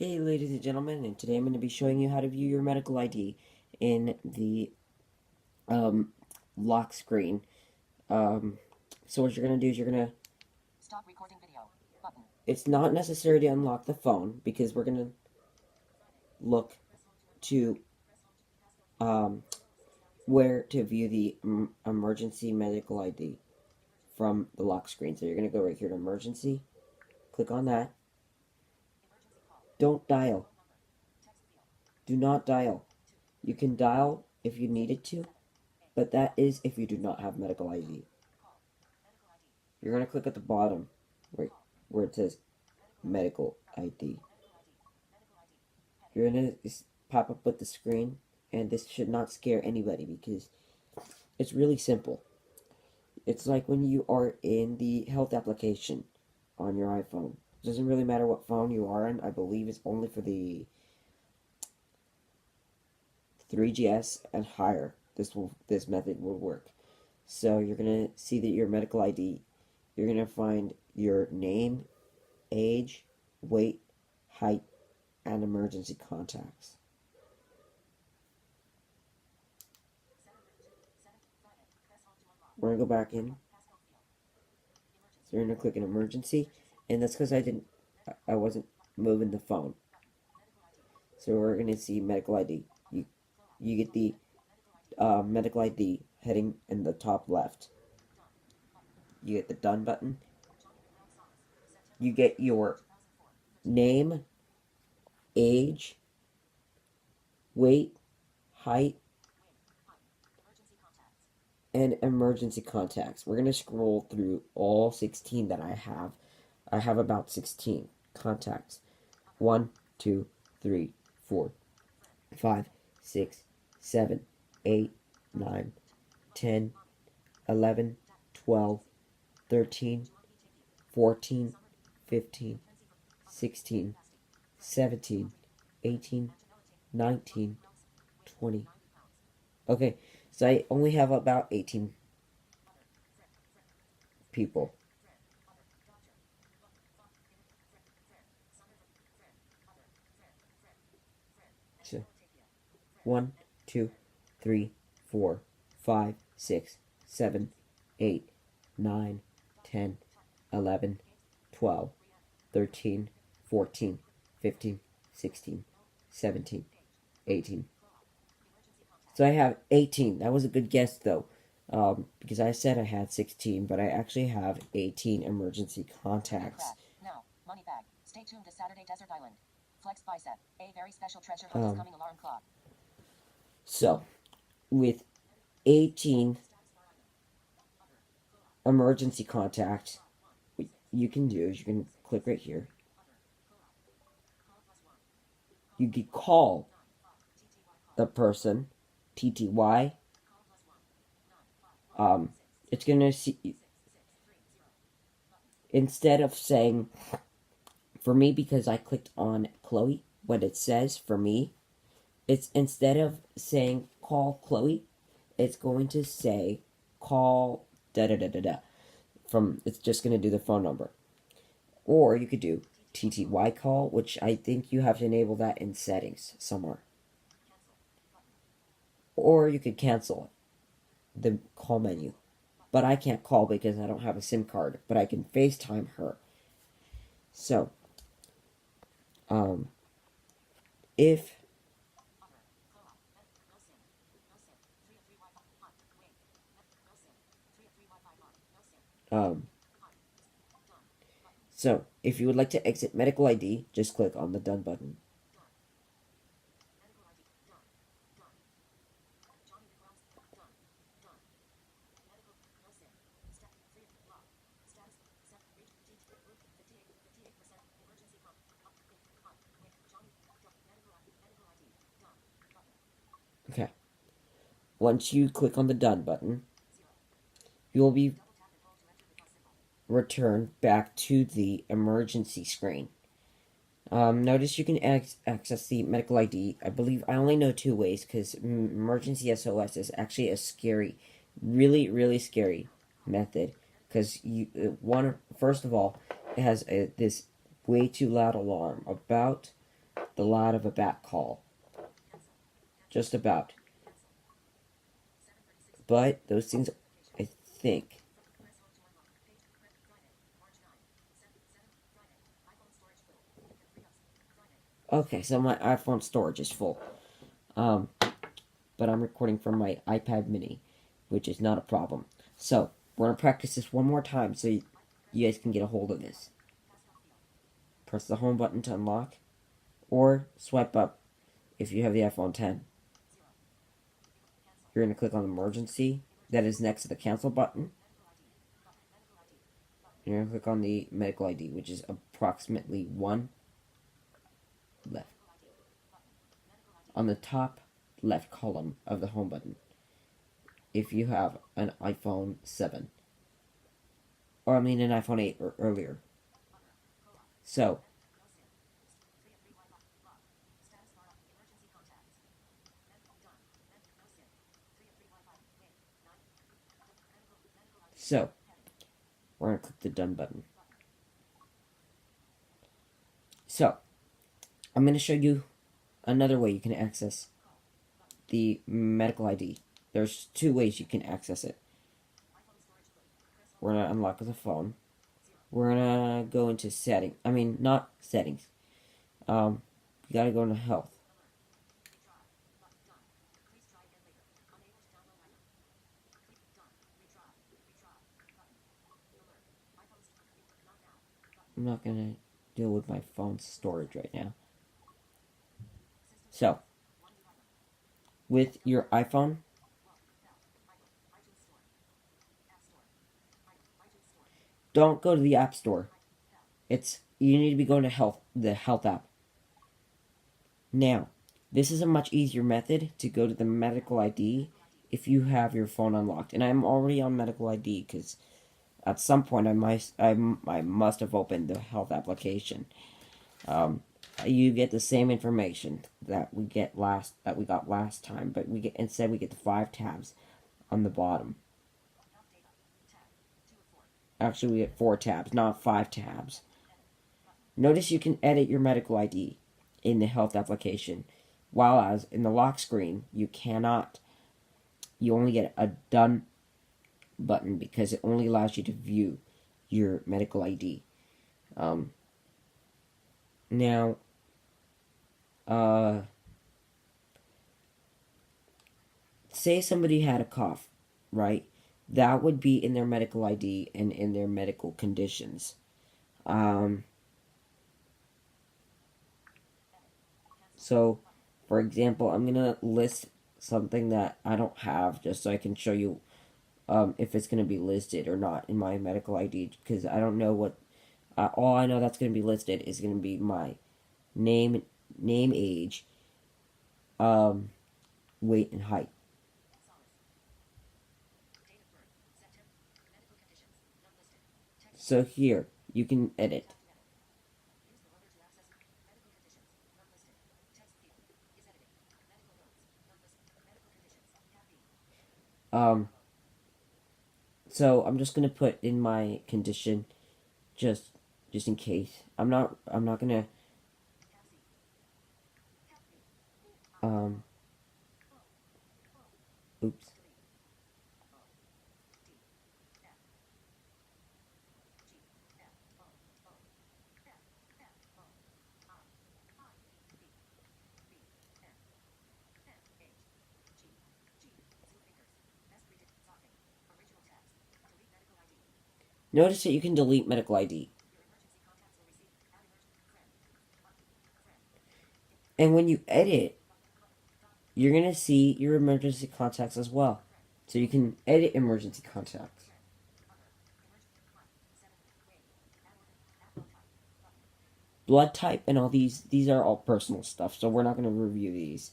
Hey ladies and gentlemen, and today I'm going to be showing you how to view your medical ID in the um, lock screen. So what you're going to do is you're going to... Stop recording video button. It's not necessary to unlock the phone because we're going to look to um, where to view the emergency medical ID from the lock screen. So you're going to go right here to emergency, click on that. Don't dial. Do not dial. You can dial if you needed to, but that is if you do not have medical ID. You're going to click at the bottom, right where it says medical ID. You're going to pop up with the screen, and this should not scare anybody because it's really simple. It's like when you are in the health application on your iPhone. It doesn't really matter what phone you are in. I believe it's only for the 3GS and higher. This method will work. So you're going to see that your medical ID, you're going to find your name, age, weight, height, and emergency contacts. We're going to go back in. So we're going to click an emergency, and that's because I wasn't moving the phone. So we're going to see medical ID. You get the medical ID heading in the top left. You get the done button. You get your name, age, weight, height, and emergency contacts. We're going to scroll through all 16 that I have. I have about 16 contacts. 1, 2, 3, 4, 5, 6, 7, 8, 9, 10, 11, 12, 13, 14, 15, 16, 17, 18, 19, 20. Okay, so I only have about 18 people. So 1, 2, 3, 4, 5, 6, 7, 8, 9, 10, 11, 12, 13, 14, 15, 16, 17, 18. So I have 18. That was a good guess, though, because I said I had 16, but I actually have 18 emergency contacts. Now, money bag. Stay tuned to Saturday Desert Island. Flex bicep. A very special treasure hunt is coming. Alarm clock. So, with 18 emergency contacts, what you can do is you can click right here. You can call the person, TTY. It's gonna see, instead of saying, for me, because I clicked on Chloe, what it says for me, it's instead of saying call Chloe, it's going to say call da da da da da. It's just going to do the phone number. Or you could do TTY call, which I think you have to enable that in settings somewhere. Or you could cancel it, the call menu. But I can't call because I don't have a SIM card, but I can FaceTime her. So, if so if you would like to exit medical ID, just click on the done button. Okay. Once you click on the done button, you will be returned back to the emergency screen. Notice you can access the medical ID. I believe I only know 2 ways because emergency SOS is actually a scary, really, really scary method. Because first of all, it has this way too loud alarm about the loud of a bat call. Just about. But those things, I think. Okay, so my iPhone storage is full. But I'm recording from my iPad mini, which is not a problem. So, we're going to practice this one more time so you guys can get a hold of this. Press the home button to unlock, or swipe up if you have the iPhone 10. You're going to click on emergency, that is next to the cancel button. You're going to click on the medical ID, which is approximately 1 left. On the top left column of the home button, if you have an iPhone 7. Or I mean an iPhone 8 or earlier. So, we're going to click the done button. So, I'm going to show you another way you can access the medical ID. There's 2 ways you can access it. We're going to unlock the phone. We're going to go into not settings. You got to go into health. I'm not going to deal with my phone's storage right now. So, with your iPhone, don't go to the App Store. You need to be going to the health app. Now, this is a much easier method to go to the medical ID if you have your phone unlocked. And I'm already on medical ID because at some point I must have opened the health application. You get the same information that we got last time, but instead we get the 5 tabs on the bottom. Actually, we get 4 tabs, not 5 tabs. Notice you can edit your medical ID in the health application, while as in the lock screen you cannot. You only get a done button because it only allows you to view your medical ID. Now, say somebody had a cough, right? That would be in their medical ID and in their medical conditions. So, for example, I'm gonna list something that I don't have just so I can show you if it's gonna be listed or not in my medical ID, because I don't know what. All I know that's gonna be listed is gonna be my name, age, weight, and height. So here you can edit. So I'm just gonna put in my condition, just in case. I'm not gonna oops. Notice that you can delete medical ID. And when you edit, you're gonna see your emergency contacts as well. So you can edit emergency contacts. Blood type and all these are all personal stuff, so we're not gonna review these.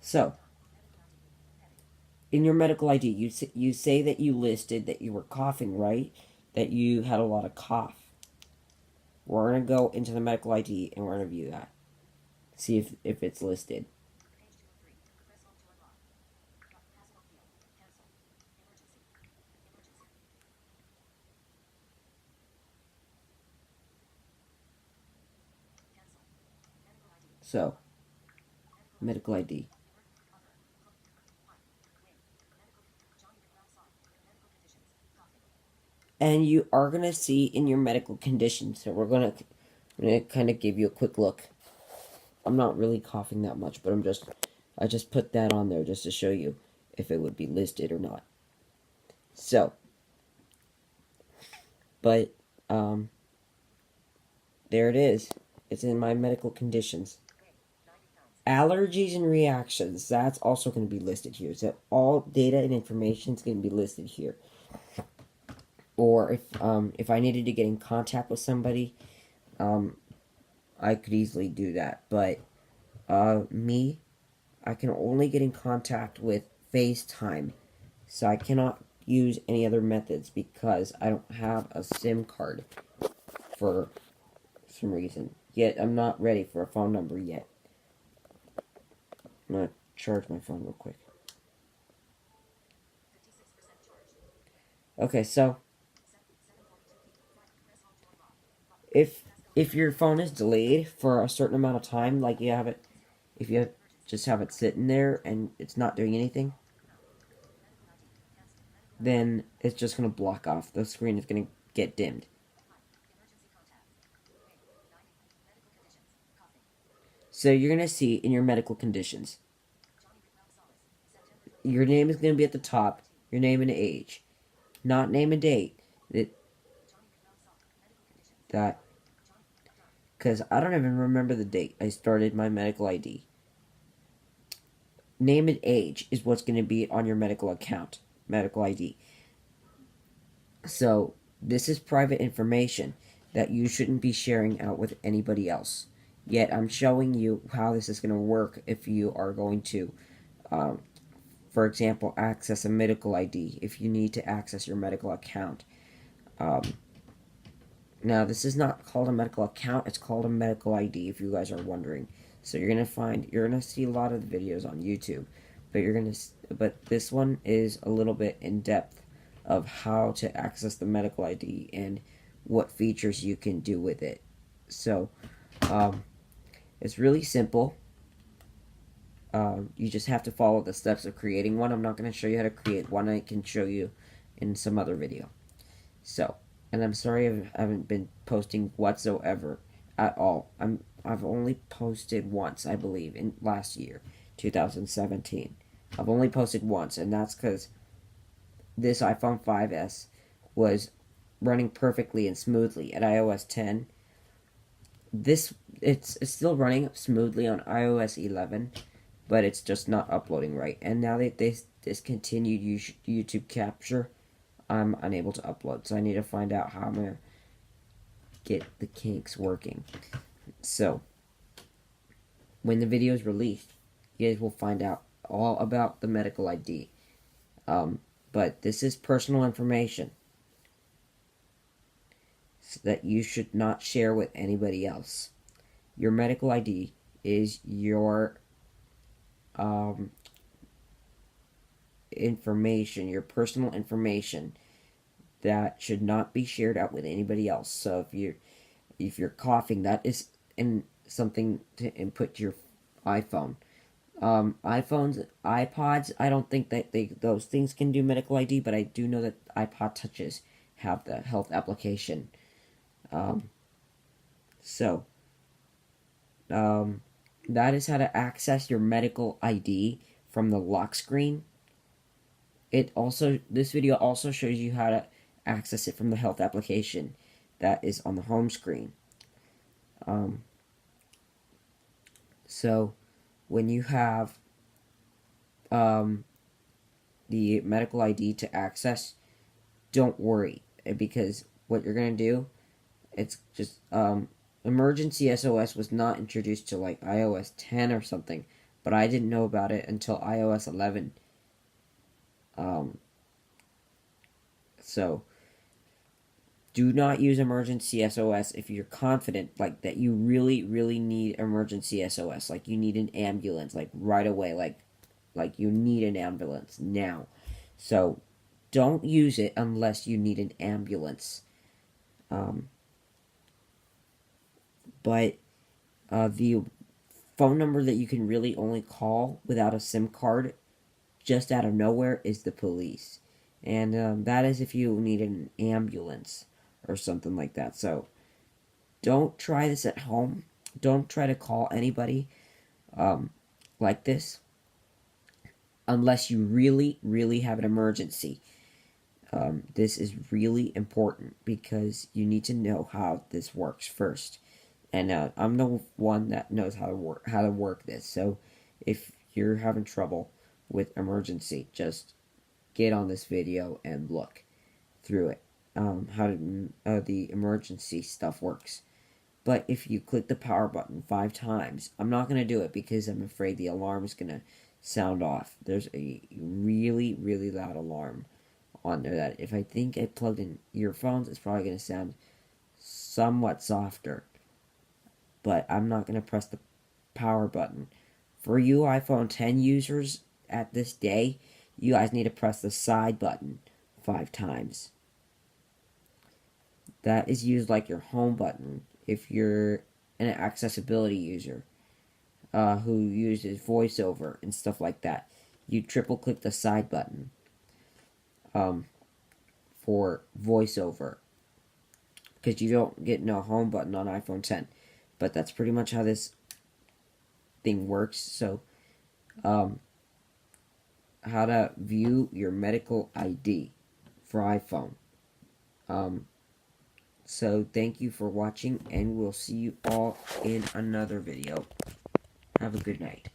So, in your medical ID, you say that you listed that you were coughing, right? That you had a lot of cough. We're going to go into the medical ID and we're going to view that. See if it's listed. Page 2 of 3. Press home to unlock. Passcode field. Cancel. Emergency. Emergency. Cancel. Medical ID. So, medical ID. And you are going to see in your medical conditions. So I'm going to kind of give you a quick look. I'm not really coughing that much, but I just put that on there just to show you if it would be listed or not. So, but there it is. It's in my medical conditions. Allergies and reactions, that's also going to be listed here. So all data and information is going to be listed here. Or if I needed to get in contact with somebody, I could easily do that. But me, I can only get in contact with FaceTime. So I cannot use any other methods because I don't have a SIM card for some reason. Yet I'm not ready for a phone number yet. I'm going to charge my phone real quick. Okay, so if your phone is delayed for a certain amount of time, like you have it, if you just have it sitting there and it's not doing anything, then it's just going to block off. The screen is going to get dimmed. So you're going to see in your medical conditions, your name is going to be at the top, your name and age, not name and date. That because I don't even remember the date I started my medical ID. Name and age is what's going to be on your medical account, medical ID. So this is private information that you shouldn't be sharing out with anybody else. Yet I'm showing you how this is going to work if you are going to, for example, access a medical ID, if you need to access your medical account. Now, this is not called a medical account, it's called a medical ID, if you guys are wondering. So you're gonna see a lot of the videos on YouTube, but this one is a little bit in depth of how to access the medical ID and what features you can do with it. So, it's really simple. You just have to follow the steps of creating one. I'm not going to show you how to create one. I can show you in some other video. So, and I'm sorry I haven't been posting whatsoever at all. I've only posted once, I believe, in last year, 2017. I've only posted once, and that's because this iPhone 5S was running perfectly and smoothly at iOS 10. It's still running smoothly on iOS 11, but it's just not uploading right. And now they discontinued YouTube capture, I'm unable to upload. So I need to find out how I'm going to get the kinks working. So, when the video is released, you guys will find out all about the medical ID. But this is personal information that you should not share with anybody else. Your medical ID is your information, your personal information that should not be shared out with anybody else. So if you're coughing, that is something to input to your iPhone. iPhones, iPods, I don't think that those things can do medical ID, but I do know that iPod touches have the health application. That is how to access your medical ID from the lock screen. This video also shows you how to access it from the health application that is on the home screen. So when you have the medical ID to access, don't worry, because what you're going to do, it's just emergency SOS was not introduced to like iOS 10 or something, but I didn't know about it until iOS 11. So Do not use emergency SOS if you're confident like that you really need emergency SOS, like you need an ambulance like right away, like you need an ambulance now. So don't use it unless you need an ambulance. Um, but the phone number that you can really only call without a SIM card just out of nowhere is the police. And that is if you need an ambulance or something like that. So don't try this at home. Don't try to call anybody like this unless you really have an emergency. This is really important because you need to know how this works first. And I'm the one that knows how to work this. So if you're having trouble with emergency, just get on this video and look through it. How the emergency stuff works. But if you click the power button 5 times, I'm not going to do it because I'm afraid the alarm is going to sound off. There's a really loud alarm on there that if I think I plugged in earphones, it's probably going to sound somewhat softer. But I'm not going to press the power button. For you iPhone 10 users at this day, you guys need to press the side button 5 times. That is used like your home button if you're an accessibility user who uses voiceover and stuff like that. You triple click the side button for voiceover because you don't get no home button on iPhone 10. But that's pretty much how this thing works. So, how to view your medical ID for iPhone. So thank you for watching, and we'll see you all in another video. Have a good night.